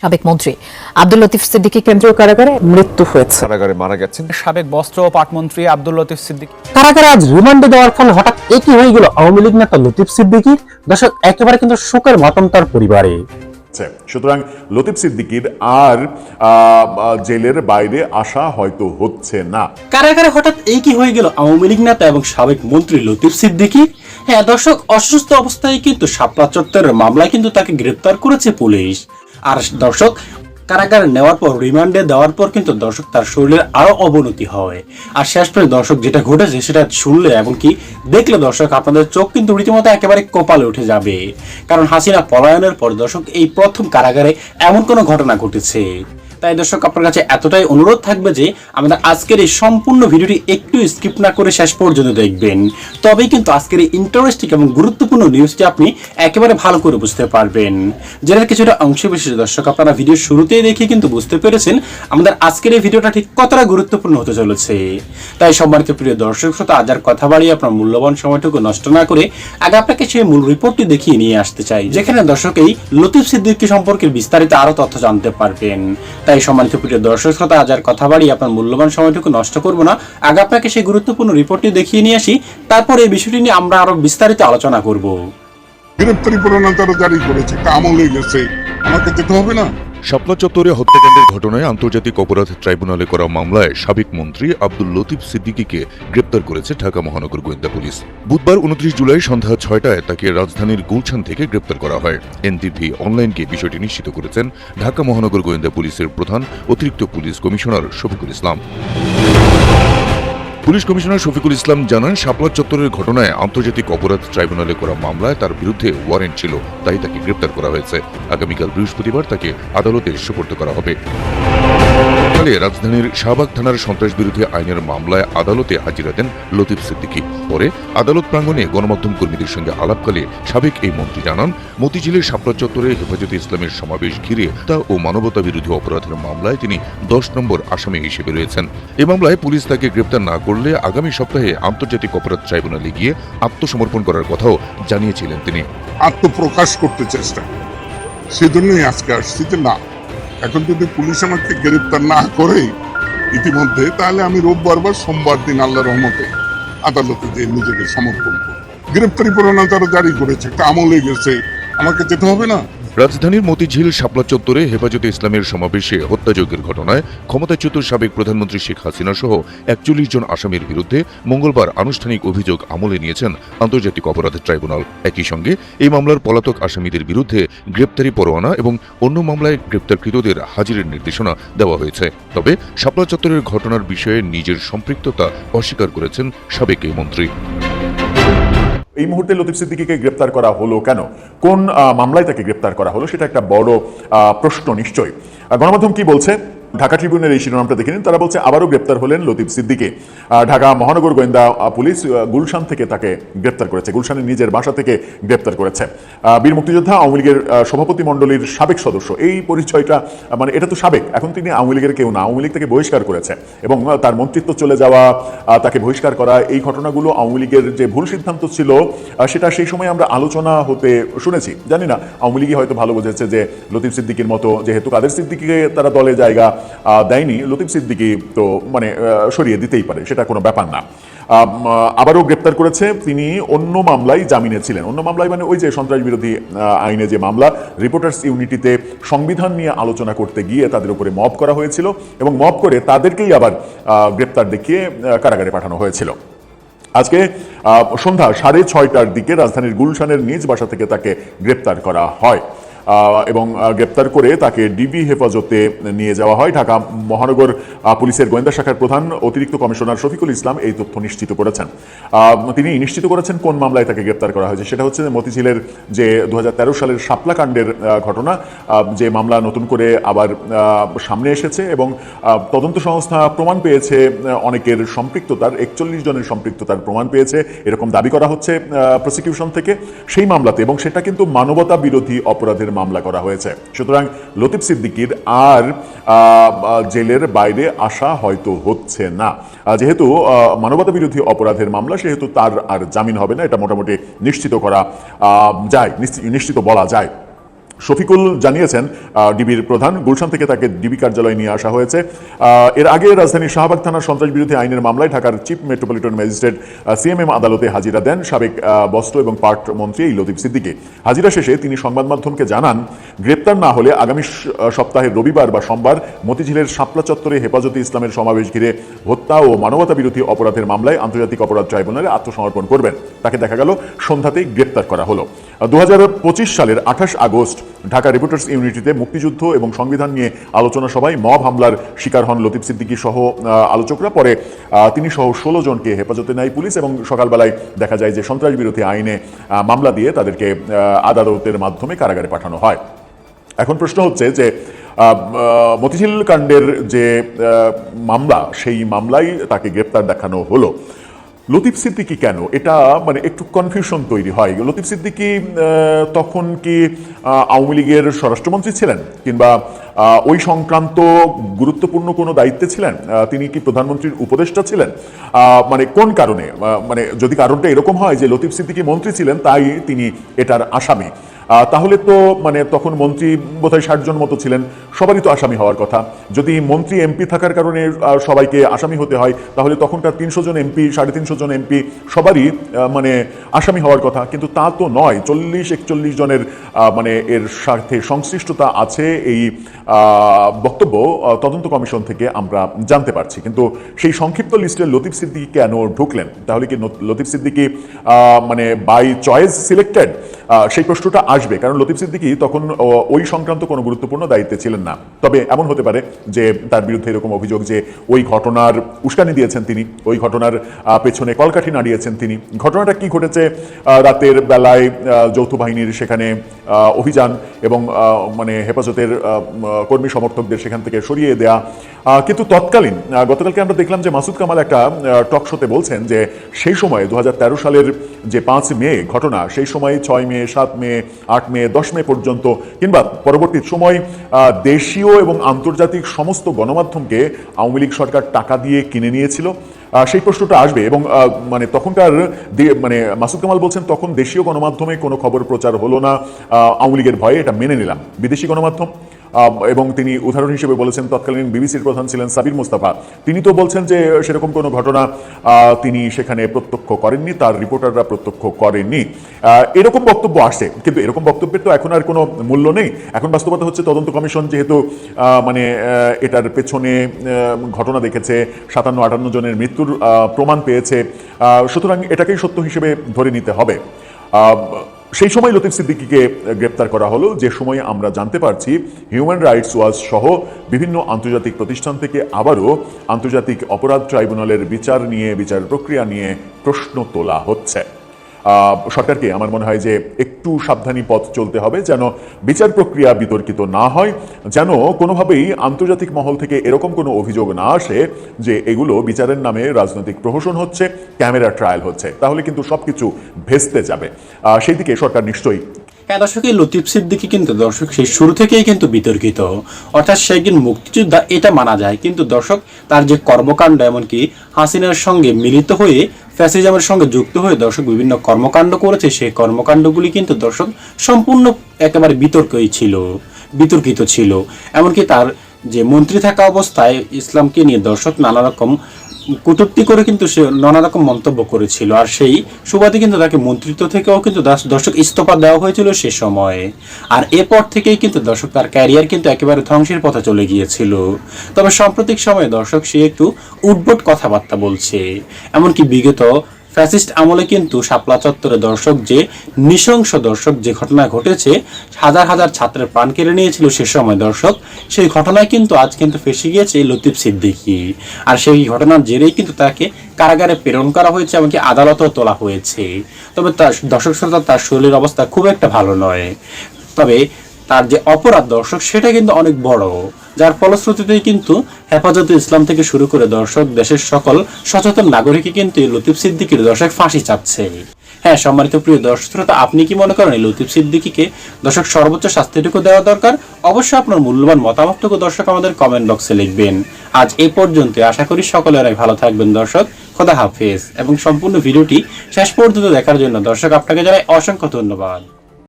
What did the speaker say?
সাবেক মন্ত্রী আব্দুল লতিফ সিদ্দিকী কেন্দ্রীয় কারাগারে মৃত্যু হয়েছে। কারাগারে মারা গেছেন সাবেক বস্ত্র ও পাটমন্ত্রী আব্দুল লতিফ সিদ্দিকী কারাগারে আজ রিমান্ডে দেওয়ার ফলে হঠাৎ একই হয়ে গেল আওয়ামী লীগ নেতা লতিফ সিদ্দিকীর। দর্শক, একেবারে কিন্তু শোকের মাতম তার পরিবারে। সুতরাং লতিফ সিদ্দিকীর আর জেলের বাইরে আসা হয়তো হচ্ছে না। কারাগারে হঠাৎ একই হয়ে গেল আওয়ামী লীগ নেতা এবং সাবেক মন্ত্রী লতিফ সিদ্দিকী। হ্যাঁ দর্শক, অসুস্থ অবস্থায় কিন্তু শাপলা চত্বরের মামলায় কিন্তু তাকে গ্রেপ্তার করেছে পুলিশ। আর দর্শক, কারাগারে নেওয়ার পর রিমান্ডে দেওয়ার পর কিন্তু দর্শক তার শরীরের আরো অবনতি হয়। আর শেষ পর্যন্ত দর্শক যেটা ঘটেছে সেটা শুনলে এবং কি দেখলে দর্শক আপনাদের চোখ কিন্তু রীতিমতো একেবারে কপালে উঠে যাবে। কারণ হাসিনা পলায়নের পর দর্শক এই প্রথম কারাগারে এমন কোনো ঘটনা ঘটেছে। তাই দর্শক, আপনার কাছে এতটাই অনুরোধ থাকবে যে আমাদের আজকের এই সম্পূর্ণ ভিডিওটি একটু স্কিপ না করে শেষ পর্যন্ত দেখবেন, তবেই কিন্তু আজকের এই ইন্টারেস্টিং এবং গুরুত্বপূর্ণ নিউজটি আপনি একেবারে ভালো করে বুঝতে পারবেন। যেটার কিছুটা অংশ বিশেষ দর্শক আপনারা ভিডিও শুরুতেই দেখে কিন্তু বুঝতে পেরেছেন আমাদের আজকের এই ভিডিওটা ঠিক কতটা গুরুত্বপূর্ণ হতে চলেছে। তাই সম্মানিত প্রিয় দর্শক শ্রোতা, আজ আর কথা বাড়িয়ে আপনার মূল্যবান সময়টুকু নষ্ট না করে আগে আপনাকে সেই মূল রিপোর্টটি দেখিয়ে নিয়ে আসতে চাই, যেখানে দর্শক এই লতিফ সিদ্দিকী সম্পর্কে বিস্তারিত আরো তথ্য জানতে পারবেন। তাই সম্মানিত প্রিয় দর্শক শ্রোতা, আজ আর কথা বাড়িয়ে আপনার মূল্যবান সময়টুকু নষ্ট করব না, আগে আপনাকে সেই গুরুত্বপূর্ণ রিপোর্টটি দেখিয়ে নিয়ে আসি, তারপর এই বিষয়টি নিয়ে আমরা আরো বিস্তারিত আলোচনা করব। গ্রেপ্তারি পরোয়ানা তারা জারি করেছে, কামল হয়ে গেছে, আমাকে যেতে হবে না। শাপলা চত্বরে হত্যাকাণ্ডের ঘটনায় আন্তর্জাতিক অপরাধ ট্রাইব্যুনালে করা মামলায় সাবেক মন্ত্রী আব্দুল লতিফ সিদ্দিকীকে গ্রেপ্তার করেছে ঢাকা মহানগর গোয়েন্দা পুলিশ। বুধবার 29 জুলাই সন্ধ্যা 6টায় তাকে রাজধানীর গুলশান থেকে গ্রেপ্তার করা হয়। এনটিভি অনলাইনকে বিষয়টি নিশ্চিত করেছেন ঢাকা মহানগর গোয়েন্দা পুলিশের প্রধান অতিরিক্ত police commissioner Shafiqul Islam. Police commissioner Shafiqul Islam জানান, শাপলা চত্বরের ঘটনায় আন্তর্জাতিক অপরাধ ট্রাইব্যুনালে করা মামলায় তার বিরুদ্ধে ওয়ারেন্ট ছিল, তাই তাকে গ্রেপ্তার করা হয়েছে। আগামীকাল বৃহস্পতিবার তাকে আদালতে সোপর্দ করা হবে। সকালে রাজধানীর শাহবাগ থানার সন্ত্রাস বিরোধী আইনের মামলায় আদালতে হাজিরা দেন লতিফ সিদ্দিকী। পরে আদালত প্রাঙ্গণে গণমাধ্যম কর্মীদের সঙ্গে আলাপকালে সাবেক এই মন্ত্রী জানান, মতিঝিলের শাপলা চত্বরে হেফাজতে ইসলামের সমাবেশ ঘিরে হত্যা ও মানবতা বিরোধী অপরাধের মামলায় তিনি 10 নম্বর আসামি হিসেবে রয়েছেন। এই মামলায় পুলিশ তাকে গ্রেপ্তার না করলে আগামী সপ্তাহে আন্তর্জাতিক অপরাধ ট্রাইব্যুনালে গিয়ে আত্মসমর্পণ করার কথাও জানিয়েছিলেন তিনি। আত্মপ্রকাশ করতে চেষ্টা, সেজন্যই আজকে আসছি যে না, এখন যদি পুলিশ আমাকে গ্রেপ্তার না করে ইতিমধ্যে, তাহলে আমি রোববার বা সোমবার দিন আল্লাহর রহমতে আদালতে যে নিজেকে সমর্পণ করব। গ্রেপ্তারি পরোয়ানা তারা জারি করেছে, কামল হয়ে গেছে, আমাকে যেতে হবে না। রাজধানীর মতিঝিল শাপলা চত্বরে হেফাজতে ইসলামের সমাবেশে হত্যাযজ্ঞের ঘটনায় ক্ষমতাচ্যুত সাবেক প্রধানমন্ত্রী শেখ হাসিনা সহ 41 জন আসামির বিরুদ্ধে মঙ্গলবার আনুষ্ঠানিক অভিযোগ আমলে নিয়েছেন আন্তর্জাতিক অপরাধ ট্রাইব্যুনাল। একই সঙ্গে এই মামলার পলাতক আসামিদের বিরুদ্ধে গ্রেপ্তারি পরোয়ানা এবং অন্য মামলায় গ্রেপ্তারকৃতদের হাজিরের নির্দেশনা দেওয়া হয়েছে। তবে শাপলা চত্বরের ঘটনার বিষয়ে নিজের সম্পৃক্ততা অস্বীকার করেছেন সাবেক এই মন্ত্রী। এই মুহূর্তে লতিফ সিদ্দিকীকে গ্রেপ্তার করা হলো কেন, কোন মামলায় তাকে গ্রেপ্তার করা হলো, সেটা একটা বড় প্রশ্ন নিশ্চয়ই। গণমাধ্যম কি বলছে, ঢাকা ট্রিবিউনের এই শিরোনামটা দেখে নিন। তারা বলছে, আবারও গ্রেপ্তার হলেন লতিফ সিদ্দিকী। ঢাকা মহানগর গোয়েন্দা পুলিশ গুলশান থেকে তাকে গ্রেপ্তার করেছে, গুলশানের নিজের বাসা থেকে গ্রেপ্তার করেছে। বীর মুক্তিযোদ্ধা, আওয়ামী লীগের সভাপতি মণ্ডলীর সাবেক সদস্য, এই পরিচয়টা মানে এটা তো সাবেক, এখন তিনি আওয়ামী লীগের কেউ না। আওয়ামী লীগ তাকে বহিষ্কার করেছে এবং তার মন্ত্রিত্ব চলে যাওয়া, তাকে বহিষ্কার করা, এই ঘটনাগুলো আওয়ামী লীগের যে ভুল সিদ্ধান্ত ছিল সেটা সেই সময় আমরা আলোচনা হতে শুনেছি। জানি না, আওয়ামী লীগই হয়তো ভালো বুঝেছে যে লতিফ সিদ্দিকীর মতো, যেহেতু কাদের সিদ্দিকীকে তারা দলে জায়গা দেয়নি, লতিফ সিদ্দিকী তো মানে সরিয়ে দিতেই পারে, সেটা কোনো ব্যাপার না। আবারও গ্রেপ্তার করেছে। তিনি অন্য মামলায় জামিনে ছিলেন। অন্য মামলায় মানে ওই যে সন্ত্রাস বিরোধী আইনে যে মামলা, রিপোর্টার্স ইউনিটিতে সংবিধান নিয়ে আলোচনা করতে গিয়ে তাদের উপরে মব করা হয়েছিল এবং মব করে তাদেরকেই আবার গ্রেপ্তার দেখিয়ে কারাগারে পাঠানো হয়েছিল। আজকে সন্ধ্যা 6:30টার দিকে রাজধানীর গুলশানের নিজ বাসা থেকে তাকে গ্রেপ্তার করা হয় এবং গ্রেপ্তার করে তাকে ডিবি হেফাজতে নিয়ে যাওয়া হয়। ঢাকা মহানগর পুলিশের গোয়েন্দা শাখার প্রধান অতিরিক্ত কমিশনার শফিকুল ইসলাম এই তথ্য নিশ্চিত করেছেন। তিনি নিশ্চিত করেছেন কোন মামলায় তাকে গ্রেপ্তার করা হয়েছে, সেটা হচ্ছে মতিঝিলের যে 2013 সালের শাপলা কাণ্ডের ঘটনা, যে মামলা নতুন করে আবার সামনে এসেছে এবং তদন্ত সংস্থা প্রমাণ পেয়েছে অনেকের সম্পৃক্ততার, 41 জনের সম্পৃক্ততার প্রমাণ পেয়েছে, এরকম দাবি করা হচ্ছে প্রসিকিউশন থেকে। সেই মামলাতে, এবং সেটা কিন্তু মানবতা বিরোধী অপরাধের মামলা করা হয়েছে। সুতরাং লতিফ সিদ্দিকীর আর জেলের বাইরে আসা হয়তো হচ্ছে না। যেহেতু মানবতা বিরোধী অপরাধের মামলা, সেহেতু তার আর জামিন হবে না, এটা মোটামুটি নিশ্চিত করা যায়, নিশ্চিত বলা যায়। শফিকুল জানিয়েছেন, ডিবির প্রধান, গুলশান থেকে তাকে ডিবি কার্যালয়ে নিয়ে আসা হয়েছে। এর আগে রাজধানীর শাহবাগ থানার সন্ত্রাস বিরোধী আইনের মামলায় ঢাকার চিফ মেট্রোপলিটন ম্যাজিস্ট্রেট সিএমএম আদালতে হাজিরা দেন সাবেক বস্ত্র এবং পাট মন্ত্রী লতিফ সিদ্দিকী। হাজিরা শেষে তিনি সংবাদ মাধ্যমকে জানান, গ্রেপ্তার না হলে আগামী সপ্তাহের রবিবার বা সোমবার মতিঝিলের শাপলা চত্বরে হেফাজতে ইসলামের সমাবেশ ঘিরে হত্যা ও মানবতা বিরোধী অপরাধের মামলায় আন্তর্জাতিক অপরাধ ট্রাইব্যুনালে আত্মসমর্পণ করবেন। তাকে দেখা গেল সন্ধ্যাতেই গ্রেপ্তার করা হলো। 2025 সালের 28 আগস্ট ঢাকা রিপোর্টার্স ইউনিটিতে মুক্তিযুদ্ধ এবং সংবিধান নিয়ে আলোচনা সভায় মব হামলার শিকার হন লতিফ সিদ্দিকী সহ আলোচকরা। পরে তিনি সহ 16 জনকে হেফাজতে নেয় পুলিশ এবং সকালবেলায় দেখা যায় যে সন্ত্রাস বিরোধী আইনে মামলা দিয়ে তাদেরকে আদালতের মাধ্যমে কারাগারে পাঠানো হয়। এখন প্রশ্ন হচ্ছে যে মতিঝিল কাণ্ডের যে মামলা, সেই মামলায় তাকে গ্রেপ্তার দেখানো হলো। লতিফ সিদ্দিকী কেন, এটা মানে একটু কনফিউশন তৈরি হয়। লতিফ সিদ্দিকী তখন কি আওয়ামী লীগের স্বরাষ্ট্রমন্ত্রী ছিলেন, কিংবা ওই সংক্রান্ত গুরুত্বপূর্ণ কোনো দায়িত্বে ছিলেন? তিনি কি প্রধানমন্ত্রীর উপদেষ্টা ছিলেন? মানে কোন কারণে, মানে যদি কারণটা এরকম হয় যে লতিফ সিদ্দিকী মন্ত্রী ছিলেন তাই তিনি এটার আসামি, তাহলে তো মানে তখন মন্ত্রী বোধহয় 60 জন মতো ছিলেন, সবারই তো আসামি হওয়ার কথা। যদি মন্ত্রী এমপি থাকার কারণে সবাইকে আসামি হতে হয়, তাহলে তখনকার 300 জন এমপি, 350 জন এমপি সবারই মানে আসামি হওয়ার কথা, কিন্তু তা তো নয়। 40-41 জনের মানে এর সাথে সংশ্লিষ্টতা আছে, এই বক্তব্য তদন্ত কমিশন থেকে আমরা জানতে পারছি। কিন্তু সেই সংক্ষিপ্ত লিস্টে লতিফ সিদ্দিকী কেন ঢুকলেন? তাহলে কি লতিফ সিদ্দিকী মানে বাই চয়েস সিলেক্টেড? সেই প্রশ্নটা আসবে, কারণ লতিফ সিদ্দিকী তখন ওই সংক্রান্ত কোনো গুরুত্বপূর্ণ দায়িত্বে ছিলেন না। তবে এমন হতে পারে যে তার বিরুদ্ধে এরকম অভিযোগ যে ওই ঘটনার উস্কানি দিয়েছেন তিনি, ওই ঘটনার পেছনে কলকাঠি নাড়িয়েছেন তিনি। ঘটনাটা কি ঘটেছে? রাতের বেলায় যৌথ বাহিনীর সেখানে অভিযান এবং মানে হেফাজতের কর্মী সমর্থকদের সেখান থেকে সরিয়ে দেয়া। কিন্তু তৎকালীন গতকালকে আমরা দেখলাম যে মাসুদ কামাল একটা টক শোতে বলছেন যে সেই সময়ে 2013 সালের যে 5 মে ঘটনা, সেই সময় 6 মে, 7 মে, 8 মে, 10 মে পর্যন্ত কিংবা পরবর্তী সময় দেশীয় এবং আন্তর্জাতিক সমস্ত গণমাধ্যমকে আওয়ামী লীগ সরকার টাকা দিয়ে কিনে নিয়েছিল। সেই প্রশ্নটা আসবে এবং মানে তখনকার মানে মাসুদ কামাল বলছেন তখন দেশীয় গণমাধ্যমে কোনো খবর প্রচার হলো না আওয়ামী লীগের ভয়ে, এটা মেনে নিলাম। বিদেশি গণমাধ্যম, এবং তিনি উদাহরণ হিসেবে বলেছেন তৎকালীন বিবিসির প্রধান ছিলেন সাবির মুস্তাফা, তিনি তো বলছেন যে সেরকম কোনো ঘটনা তিনি সেখানে প্রত্যক্ষ করেননি, তার রিপোর্টাররা প্রত্যক্ষ করেননি। এরকম বক্তব্য আসছে, কিন্তু এরকম বক্তব্যের তো এখন আর কোনো মূল্য নেই। এখন বাস্তবতা হচ্ছে তদন্ত কমিশন যেহেতু মানে এটার পেছনে ঘটনা দেখেছে, 57-58 জনের মৃত্যুর প্রমাণ পেয়েছে, সুতরাং এটাকেই সত্য হিসেবে ধরে নিতে হবে। সেই সময় লতিফ সিদ্দিকীকে গ্রেপ্তার করা হলো, যে সময় আমরা জানতে পারছি হিউম্যান রাইটস ওয়াচ সহ বিভিন্ন আন্তর্জাতিক প্রতিষ্ঠান থেকে আবারও আন্তর্জাতিক অপরাধ ট্রাইব্যুনালের বিচার প্রক্রিয়া নিয়ে প্রশ্ন তোলা হচ্ছে। সরকারকে আমার মনে হয় যে একটু সাবধানী পথ চলতে হবে, যেন বিচার প্রক্রিয়া বিতর্কিত না হয়, যেন কোনোভাবেই আন্তর্জাতিক মহল থেকে এরকম কোনো অভিযোগ না আসে যে এগুলো বিচারের নামে রাজনৈতিক প্রহসন হচ্ছে, ক্যামেরা ট্রায়াল হচ্ছে, তাহলে কিন্তু সবকিছু ভেস্তে যাবে। সেই দিকে সরকার নিশ্চয়ই। হ্যাঁ দর্শক, এই লতিফ সিদ্দিকী কিন্তু দর্শক সেই শুরু থেকেই কিন্তু বিতর্কিত, অর্থাৎ সে একজন মুক্তিযোদ্ধা এটা মানা যায়, কিন্তু দর্শক তার যে কর্মকাণ্ড, এমনকি হাসিনার সঙ্গে মিলিত হয়ে ফ্যাসিজমের সঙ্গে যুক্ত হয়ে দর্শক বিভিন্ন কর্মকাণ্ড করেছে, সেই কর্মকাণ্ডগুলি কিন্তু দর্শক সম্পূর্ণ একেবারে বিতর্কিত ছিল। এমনকি তার যে মন্ত্রী থাকা অবস্থায় ইসলামকে নিয়ে দর্শক নানা রকম কটূক্তি করে কিন্তু সে নানা রকম মন্তব্য করেছিল, আর সেই সুবাদে কিন্তু তাকে মন্ত্রিত্ব থেকেও কিন্তু দর্শক ইস্তফা দেওয়া হয়েছিল সে সময়ে। আর এরপর থেকেই কিন্তু দর্শক তার ক্যারিয়ার কিন্তু একেবারে ধ্বংসের পথে চলে গিয়েছিল। তবে সাম্প্রতিক সময়ে দর্শক সে একটু উদ্ভট কথাবার্তা বলছে, এমনকি বিগত ফ্যাসিস্ট আমলে কিন্তু শাপলা চত্বরে দর্শক যে নৃশংস দর্শক যে ঘটনা ঘটেছে, হাজার হাজার ছাত্রের প্রাণ কেড়ে নিয়েছিল সে সময় দর্শক, সেই ঘটনায় কিন্তু আজ কিন্তু ফেসে গিয়েছে লতিফ সিদ্দিকী। আর সেই ঘটনার জেরেই কিন্তু তাকে কারাগারে প্রেরণ করা হয়েছে, এমনকি আদালতেও তোলা হয়েছে। তবে তার দর্শক শ্রোতা তার শরীরের অবস্থা খুব একটা ভালো নয়, তবে তার যে অপরাধ দর্শক সেটা কিন্তু অনেক বড়, যার ফলশ্রুতিতেই কিন্তু হেফাজতে ইসলাম থেকে শুরু করে দর্শক দেশের সকল সচেতন নাগরিকই কিন্তু লতিফ সিদ্দিকীর দর্শক ফাঁসি চাচ্ছে। হ্যাঁ সম্মানিত প্রিয় দর্শক শ্রোতা, আপনি কি মনে করেন লতিফ সিদ্দিকীকে দর্শক সর্বোচ্চ শাস্তিটুকু দেওয়া দরকার? অবশ্যই আপনার মূল্যবান মতামতটুকু দর্শক আমাদের কমেন্ট বক্সে লিখবেন। আজ এই পর্যন্ত, আশা করি সকলেরাই ভালো থাকবেন দর্শক। খোদা হাফেজ। এবং সম্পূর্ণ ভিডিওটি শেষ পর্যন্ত দেখার জন্য দর্শক আপনাকে জানাই অসংখ্য ধন্যবাদ।